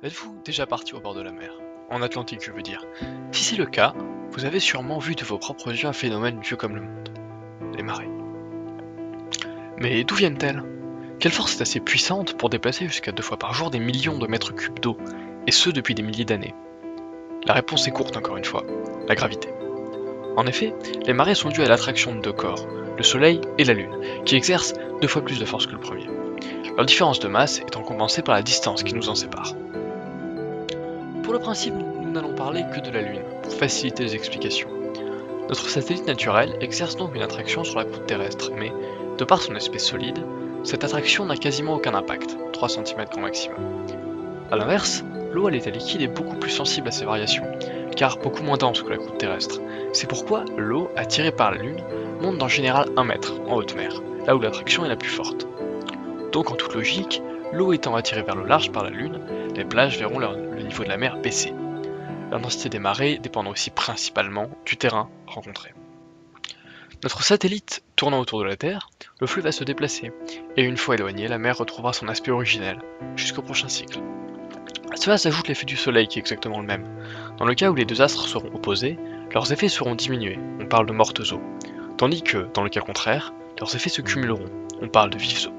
Êtes-vous déjà parti au bord de la mer? En Atlantique, je veux dire. Si c'est le cas, vous avez sûrement vu de vos propres yeux un phénomène vieux comme le monde, les marées. Mais d'où viennent-elles? Quelle force est assez puissante pour déplacer jusqu'à 2 fois par jour des millions de mètres cubes d'eau, et ce depuis des milliers d'années? La réponse est courte encore une fois, la gravité. En effet, les marées sont dues à l'attraction de deux corps, le Soleil et la Lune, qui exercent 2 fois plus de force que le premier. Leur différence de masse étant compensée par la distance qui nous en sépare. Pour le principe, nous n'allons parler que de la Lune, pour faciliter les explications. Notre satellite naturel exerce donc une attraction sur la croûte terrestre, mais, de par son aspect solide, cette attraction n'a quasiment aucun impact, 3 cm grand maximum. A l'inverse, l'eau à l'état liquide est beaucoup plus sensible à ces variations, car beaucoup moins dense que la croûte terrestre. C'est pourquoi l'eau, attirée par la Lune, monte en général 1 mètre en haute mer, là où l'attraction est la plus forte. Donc en toute logique, l'eau étant attirée vers le large par la Lune, les plages verront le niveau de la mer baisser. L'intensité des marées dépendra aussi principalement du terrain rencontré. Notre satellite tournant autour de la Terre, le flux va se déplacer, et une fois éloigné, la mer retrouvera son aspect originel, jusqu'au prochain cycle. À cela s'ajoute l'effet du Soleil qui est exactement le même. Dans le cas où les deux astres seront opposés, leurs effets seront diminués, on parle de mortes eaux, tandis que, dans le cas contraire, leurs effets se cumuleront, on parle de vives eaux.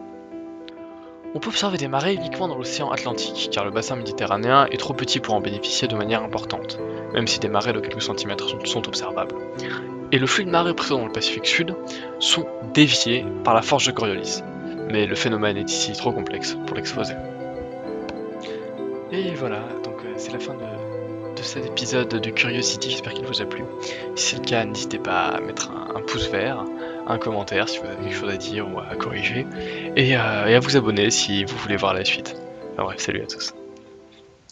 On peut observer des marées uniquement dans l'océan Atlantique, car le bassin méditerranéen est trop petit pour en bénéficier de manière importante, même si des marées de quelques centimètres sont observables. Et le flux de marées présent dans le Pacifique Sud sont déviés par la force de Coriolis, mais le phénomène est ici trop complexe pour l'exposer. Et voilà, donc c'est la fin de cet épisode de Curiosity, j'espère qu'il vous a plu. Si c'est le cas, n'hésitez pas à mettre un pouce vert, un commentaire si vous avez quelque chose à dire ou à corriger, et à vous abonner si vous voulez voir la suite. Enfin bref, salut à tous.